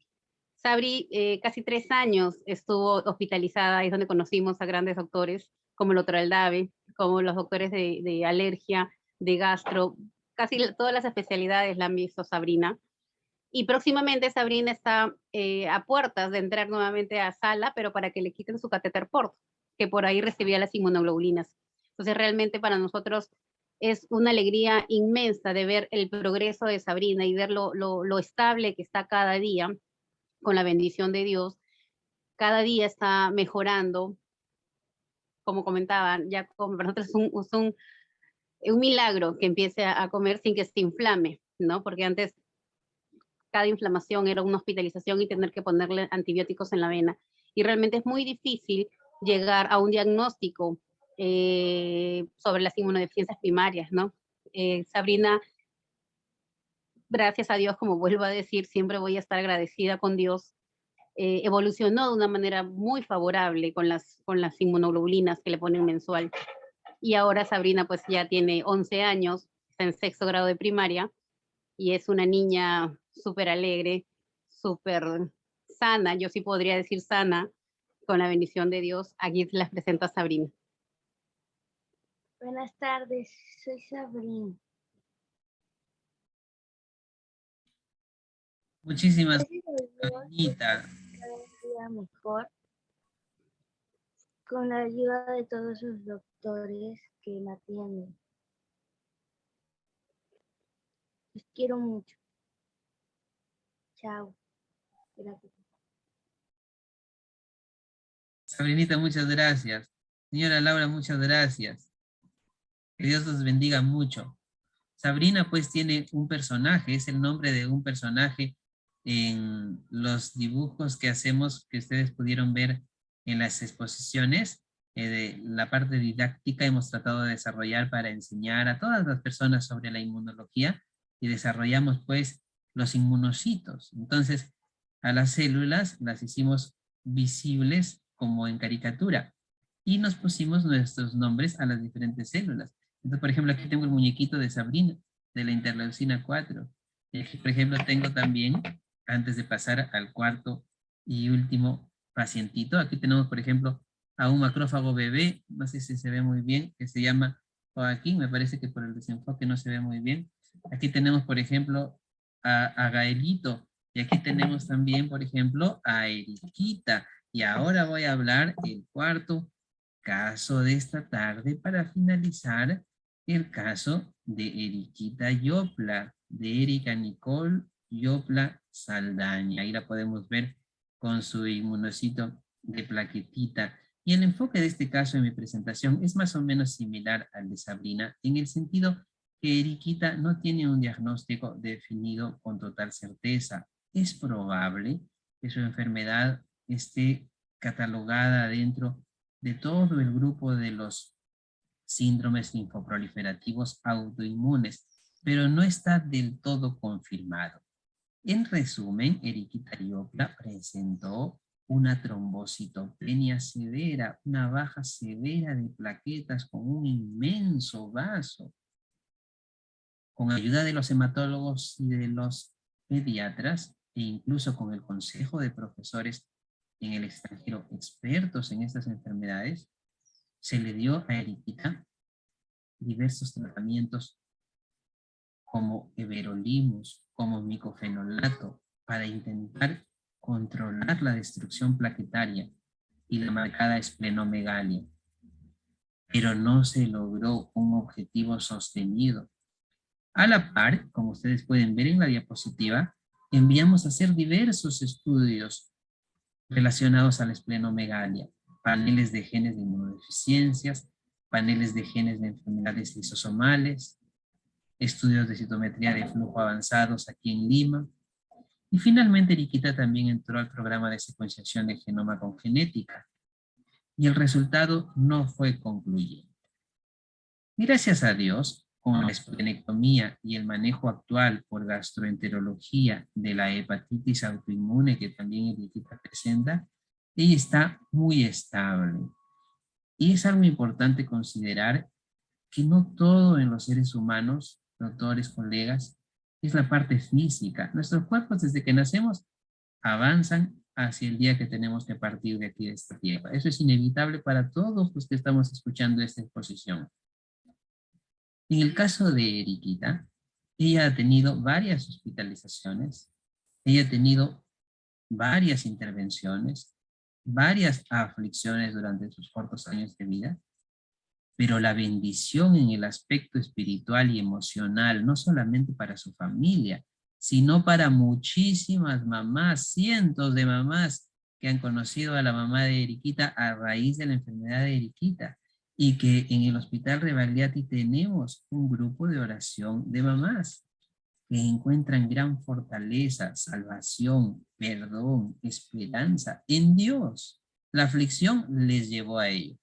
Sabri casi 3 años estuvo hospitalizada, es donde conocimos a grandes doctores como el doctor Aldave, como los doctores de alergia, de gastro, casi todas las especialidades la han visto Sabrina. Y próximamente Sabrina está a puertas de entrar nuevamente a sala, pero para que le quiten su catéter port, que por ahí recibía las inmunoglobulinas. Entonces realmente para nosotros es una alegría inmensa de ver el progreso de Sabrina y ver lo estable que está cada día, con la bendición de Dios. Cada día está mejorando, como comentaban, ya para nosotros es un milagro que empiece a comer sin que se inflame, ¿no? Porque antes cada inflamación era una hospitalización y tener que ponerle antibióticos en la vena. Y realmente es muy difícil llegar a un diagnóstico sobre las inmunodeficiencias primarias, ¿no? Sabrina, gracias a Dios, como vuelvo a decir, siempre voy a estar agradecida con Dios, evolucionó de una manera muy favorable con las inmunoglobulinas que le ponen mensual. Y ahora Sabrina pues ya tiene 11 años, está en 6º grado de primaria, y es una niña súper alegre, súper sana, yo sí podría decir sana, con la bendición de Dios. Aquí les presento a Sabrina. Buenas tardes, soy Sabrina. Muchísimas Gracias a Dios, Sabrinita. cada día mejor, con la ayuda de todos los doctores que me atienden. Los quiero mucho. Chao. Gracias. Sabrinita, muchas gracias. Señora Laura, muchas gracias. Que Dios los bendiga mucho. Sabrina pues tiene un personaje, es el nombre de un personaje en los dibujos que hacemos, que ustedes pudieron ver en las exposiciones. De la parte didáctica hemos tratado de desarrollar para enseñar a todas las personas sobre la inmunología, y desarrollamos pues los inmunocitos. Entonces a las células las hicimos visibles como en caricatura y nos pusimos nuestros nombres a las diferentes células. Entonces, por ejemplo, aquí tengo el muñequito de Sabrina, de la interleucina 4. Y aquí, por ejemplo, tengo también, antes de pasar al cuarto y último pacientito, aquí tenemos, por ejemplo, a un macrófago bebé, no sé si se ve muy bien, que se llama Joaquín, me parece que por el desenfoque no se ve muy bien. Aquí tenemos, por ejemplo, a Gaelito, y aquí tenemos también, por ejemplo, a Eriquita. Y ahora voy a hablar el cuarto caso de esta tarde para finalizar el caso de Eriquita Yopla, de Erika Nicole Yopla Saldaña. Ahí la podemos ver con su inmunocito de plaquetita. Y el enfoque de este caso en mi presentación es más o menos similar al de Sabrina, en el sentido que Eriquita no tiene un diagnóstico definido con total certeza. Es probable que su enfermedad esté catalogada dentro de todo el grupo de los síndromes linfoproliferativos autoinmunes, pero no está del todo confirmado. En resumen, Eriquita Yopla presentó una trombocitopenia severa, una baja severa de plaquetas con un inmenso vaso. Con ayuda de los hematólogos y de los pediatras, e incluso con el consejo de profesores en el extranjero expertos en estas enfermedades, se le dio a Eriquita diversos tratamientos como everolimus, como micofenolato, para intentar controlar la destrucción plaquetaria y la marcada esplenomegalia. Pero no se logró un objetivo sostenido. A la par, como ustedes pueden ver en la diapositiva, enviamos a hacer diversos estudios relacionados a la esplenomegalia, paneles de genes de inmunodeficiencias, paneles de genes de enfermedades lisosomales, estudios de citometría de flujo avanzados aquí en Lima, y finalmente Eriquita también entró al programa de secuenciación de genoma con genética, y el resultado no fue concluyente. Gracias a Dios, con la esplenectomía y el manejo actual por gastroenterología de la hepatitis autoinmune que también Eriquita presenta, ella está muy estable. Y es algo importante considerar que no todo en los seres humanos, doctores, colegas, es la parte física. Nuestros cuerpos desde que nacemos avanzan hacia el día que tenemos que partir de aquí de esta tierra. Eso es inevitable para todos los que estamos escuchando esta exposición. En el caso de Eriquita, ella ha tenido varias hospitalizaciones, ella ha tenido varias intervenciones, varias aflicciones durante sus cortos años de vida, pero la bendición en el aspecto espiritual y emocional, no solamente para su familia, sino para muchísimas mamás, cientos de mamás que han conocido a la mamá de Eriquita a raíz de la enfermedad de Eriquita, y que en el Hospital Rebagliati tenemos un grupo de oración de mamás que encuentran gran fortaleza, salvación, perdón, esperanza en Dios. La aflicción les llevó a ello.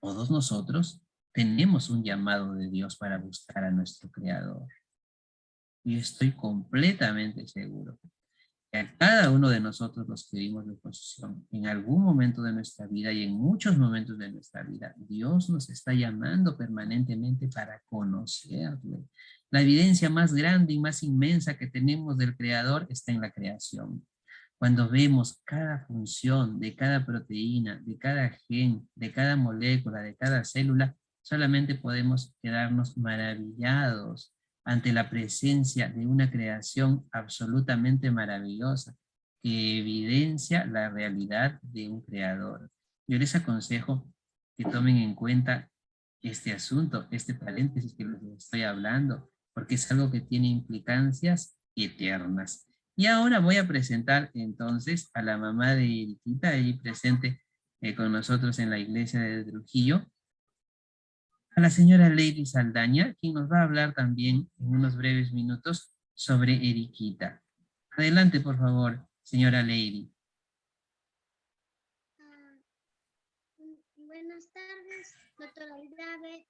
Todos nosotros tenemos un llamado de Dios para buscar a nuestro Creador. Y estoy completamente seguro que a cada uno de nosotros los que vimos la exposición, en algún momento de nuestra vida y en muchos momentos de nuestra vida, Dios nos está llamando permanentemente para conocerle. La evidencia más grande y más inmensa que tenemos del Creador está en la creación. Cuando vemos cada función de cada proteína, de cada gen, de cada molécula, de cada célula, solamente podemos quedarnos maravillados ante la presencia de una creación absolutamente maravillosa que evidencia la realidad de un creador. Yo les aconsejo que tomen en cuenta este asunto, este paréntesis que les estoy hablando, porque es algo que tiene implicancias eternas. Y ahora voy a presentar entonces a la mamá de Eriquita, ahí presente con nosotros en la iglesia de Trujillo, a la señora Lady Saldaña, quien nos va a hablar también en unos breves minutos sobre Eriquita. Adelante, por favor, señora Lady. Buenas tardes, doctora Elizabeth,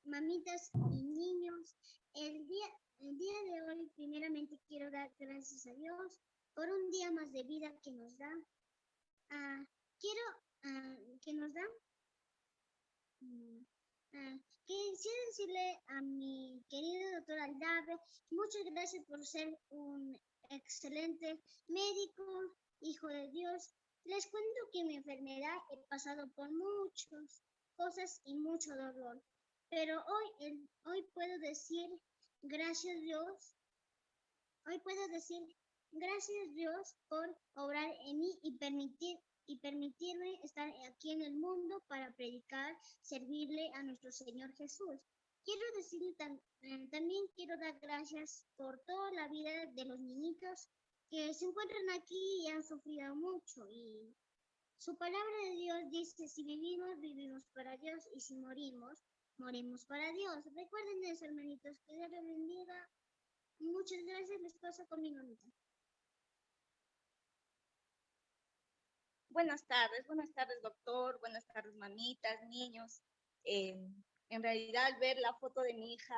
mamitas y niños. El día de hoy, primeramente quiero dar gracias a Dios por un día más de vida que nos da. Quisiera decirle a mi querido doctor Aldave, muchas gracias por ser un excelente médico, hijo de Dios. Les cuento que en mi enfermedad he pasado por muchas cosas y mucho dolor, pero hoy puedo decir, gracias a Dios, hoy puedo decir Gracias Dios por obrar en mí y permitirme estar aquí en el mundo para predicar, servirle a nuestro Señor Jesús. Quiero decirle también quiero dar gracias por toda la vida de los niñitos que se encuentran aquí y han sufrido mucho. Y su palabra de Dios dice, si vivimos, vivimos para Dios, y si morimos, morimos para Dios. Recuerden eso, hermanitos, que Dios les bendiga. Muchas gracias, les paso con mi mamita. Buenas tardes, doctor, buenas tardes, mamitas, niños. En realidad, al ver la foto de mi hija,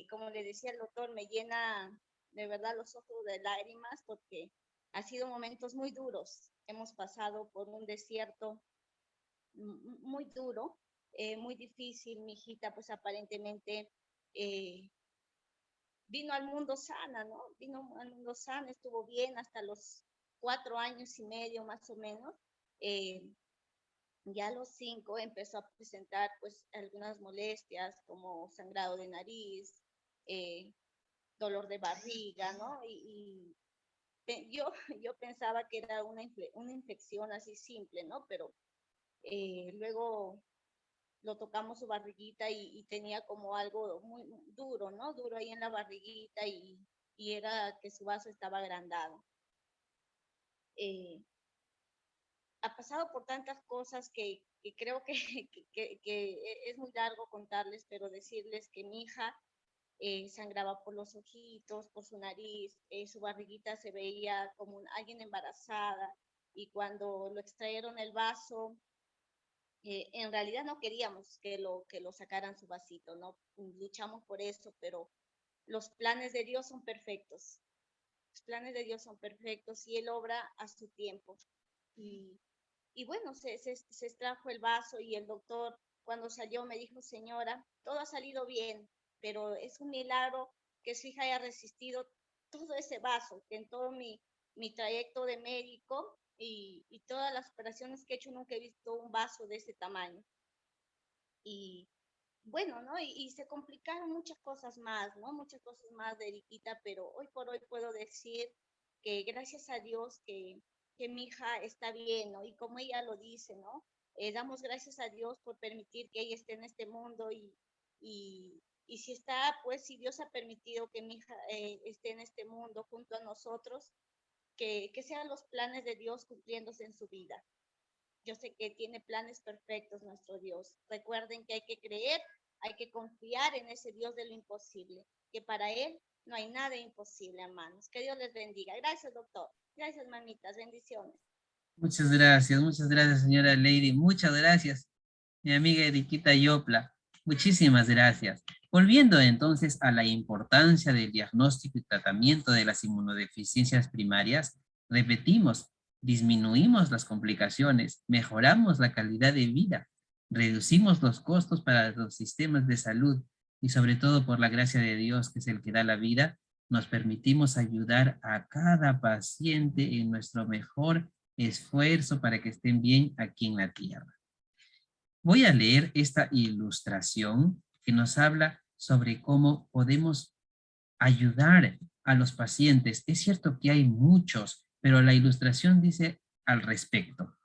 como le decía el doctor, me llena de verdad los ojos de lágrimas porque ha sido momentos muy duros. Hemos pasado por un desierto muy duro, muy difícil. Mi hijita, pues aparentemente vino al mundo sana, ¿no? Vino al mundo sana, estuvo bien hasta los 4 años y medio más o menos. Ya a los 5 empezó a presentar pues algunas molestias como sangrado de nariz, dolor de barriga, ¿no? Yo pensaba que era una infección así simple, ¿no? Pero luego lo tocamos su barriguita y tenía como algo muy duro, ¿no? Duro ahí en la barriguita y era que su vaso estaba agrandado. Ha pasado por tantas cosas que creo que es muy largo contarles, pero decirles que mi hija sangraba por los ojitos, por su nariz, su barriguita se veía como alguien embarazada, y cuando lo extrayeron el vaso, en realidad no queríamos que lo sacaran su vasito, ¿no? Luchamos por eso, pero los planes de Dios son perfectos. Los planes de Dios son perfectos y Él obra a su tiempo. Y bueno, se extrajo el vaso y el doctor cuando salió me dijo, señora, todo ha salido bien, pero es un milagro que su hija haya resistido todo ese vaso, que en todo mi trayecto de médico y todas las operaciones que he hecho nunca he visto un vaso de ese tamaño. Y bueno, ¿no? Y se complicaron muchas cosas más, ¿no? Muchas cosas más de Eriquita, pero hoy por hoy puedo decir que gracias a Dios que mi hija está bien, ¿no? Y como ella lo dice, ¿no? Damos gracias a Dios por permitir que ella esté en este mundo y si está, pues si Dios ha permitido que mi hija esté en este mundo junto a nosotros, que sean los planes de Dios cumpliéndose en su vida. Yo sé que tiene planes perfectos nuestro Dios. Recuerden que hay que creer, hay que confiar en ese Dios de lo imposible, que para Él no hay nada imposible, hermanos. Que Dios les bendiga. Gracias, doctor. Gracias, mamitas. Bendiciones. Muchas gracias, señora Lady. Muchas gracias, mi amiga Eriquita Yopla. Muchísimas gracias. Volviendo entonces a la importancia del diagnóstico y tratamiento de las inmunodeficiencias primarias, repetimos, disminuimos las complicaciones, mejoramos la calidad de vida, reducimos los costos para los sistemas de salud y sobre todo por la gracia de Dios, que es el que da la vida, nos permitimos ayudar a cada paciente en nuestro mejor esfuerzo para que estén bien aquí en la tierra. Voy a leer esta ilustración que nos habla sobre cómo podemos ayudar a los pacientes. Es cierto que hay muchos, pero la ilustración dice al respecto.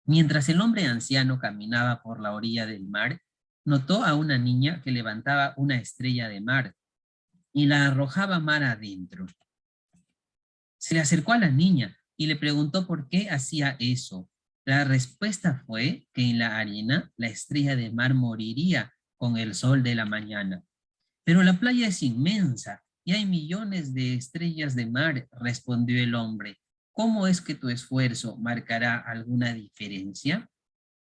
Mientras el hombre anciano caminaba por la orilla del mar, notó a una niña que levantaba una estrella de mar y la arrojaba mar adentro. Se le acercó a la niña y le preguntó por qué hacía eso. La respuesta fue que en la arena la estrella de mar moriría con el sol de la mañana. Pero la playa es inmensa y hay millones de estrellas de mar, respondió el hombre. ¿Cómo es que tu esfuerzo marcará alguna diferencia?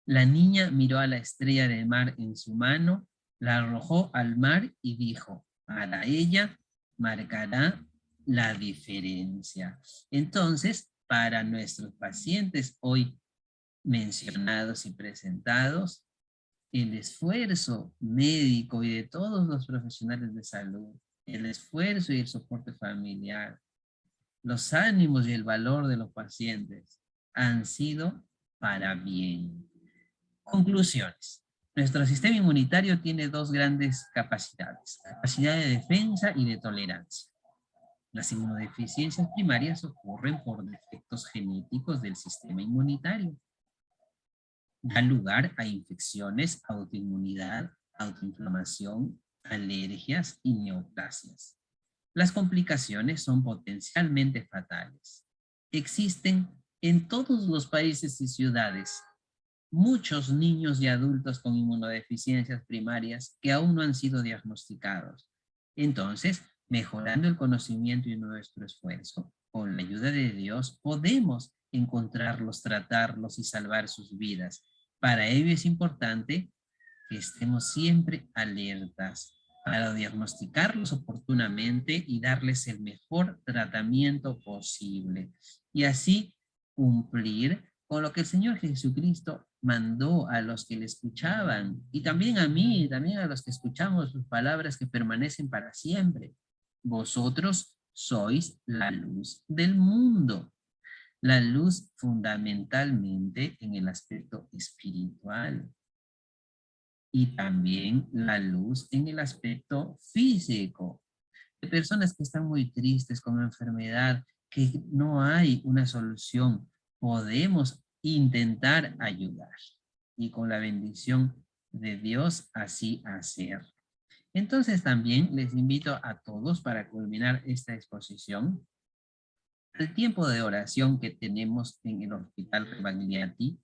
La niña miró a la estrella de mar en su mano, la arrojó al mar y dijo, para ella marcará la diferencia. Entonces, para nuestros pacientes hoy mencionados y presentados, el esfuerzo médico y de todos los profesionales de salud, el esfuerzo y el soporte familiar, los ánimos y el valor de los pacientes han sido para bien. Conclusiones. Nuestro sistema inmunitario tiene dos grandes capacidades, capacidad de defensa y de tolerancia. Las inmunodeficiencias primarias ocurren por defectos genéticos del sistema inmunitario. Dan lugar a infecciones, autoinmunidad, autoinflamación, alergias y neoplasias. Las complicaciones son potencialmente fatales. Existen en todos los países y ciudades muchos niños y adultos con inmunodeficiencias primarias que aún no han sido diagnosticados. Entonces, mejorando el conocimiento y nuestro esfuerzo, con la ayuda de Dios, podemos encontrarlos, tratarlos y salvar sus vidas. Para ello es importante que estemos siempre alertas para diagnosticarlos oportunamente y darles el mejor tratamiento posible. Y así cumplir con lo que el Señor Jesucristo mandó a los que le escuchaban, y también a mí, también a los que escuchamos sus palabras que permanecen para siempre. Vosotros sois la luz del mundo. La luz fundamentalmente en el aspecto espiritual. Y también la luz en el aspecto físico. De personas que están muy tristes con enfermedad, que no hay una solución, podemos intentar ayudar. Y con la bendición de Dios así hacer. Entonces también les invito a todos para culminar esta exposición. El tiempo de oración que tenemos en el Hospital Rebagliati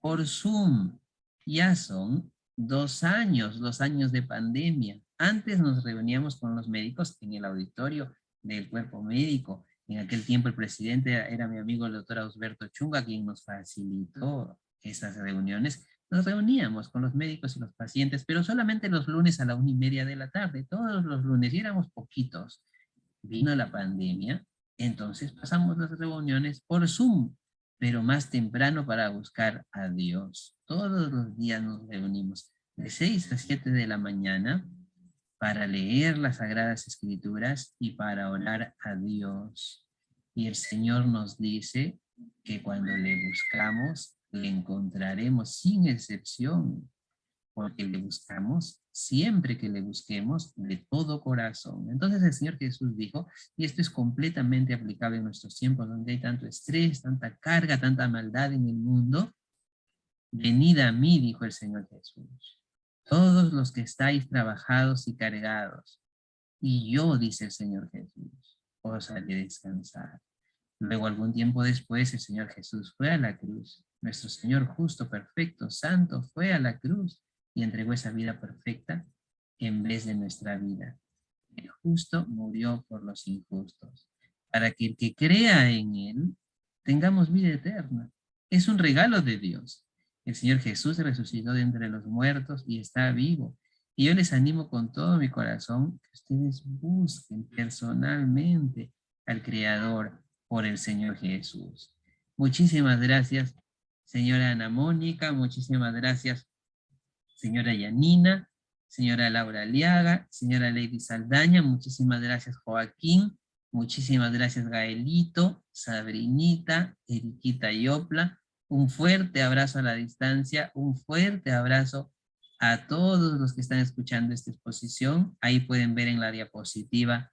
por Zoom ya son 2 años, 2 años de pandemia. Antes nos reuníamos con los médicos en el auditorio del cuerpo médico. En aquel tiempo el presidente era mi amigo el doctor Ausberto Chunga, quien nos facilitó esas reuniones. Nos reuníamos con los médicos y los pacientes, pero solamente los lunes a la 1:30 de la tarde, todos los lunes, y éramos poquitos. Vino la pandemia, entonces pasamos las reuniones por Zoom, pero más temprano para buscar a Dios. Todos los días nos reunimos de 6 a 7 de la mañana para leer las Sagradas Escrituras y para orar a Dios. Y el Señor nos dice que cuando le buscamos, le encontraremos sin excepción, porque le buscamos siempre que le busquemos de todo corazón. Entonces el Señor Jesús dijo, y esto es completamente aplicable en nuestros tiempos donde hay tanto estrés, tanta carga, tanta maldad en el mundo, venid a mí, dijo el Señor Jesús, todos los que estáis trabajados y cargados, y yo, dice el Señor Jesús, os haré descansar. Luego, algún tiempo después, el Señor Jesús fue a la cruz. Nuestro Señor justo, perfecto, santo, fue a la cruz y entregó esa vida perfecta en vez de nuestra vida. El justo murió por los injustos, para que el que crea en Él tengamos vida eterna. Es un regalo de Dios. El Señor Jesús resucitó de entre los muertos y está vivo. Y yo les animo con todo mi corazón que ustedes busquen personalmente al Creador por el Señor Jesús. Muchísimas gracias, señora Ana Mónica. Muchísimas gracias, señora Yanina, señora Laura Aliaga, señora Lady Saldaña. Muchísimas gracias, Joaquín. Muchísimas gracias, Gaelito, Sabrinita, Eriquita Yopla. Un fuerte abrazo a la distancia, un fuerte abrazo a todos los que están escuchando esta exposición. Ahí pueden ver en la diapositiva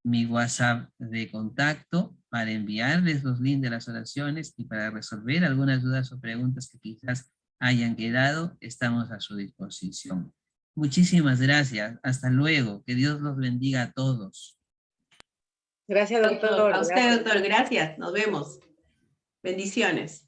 mi WhatsApp de contacto para enviarles los links de las oraciones y para resolver algunas dudas o preguntas que quizás hayan quedado, estamos a su disposición. Muchísimas gracias. Hasta luego. Que Dios los bendiga a todos. Gracias, doctor. A usted, doctor. Gracias. Nos vemos. Bendiciones.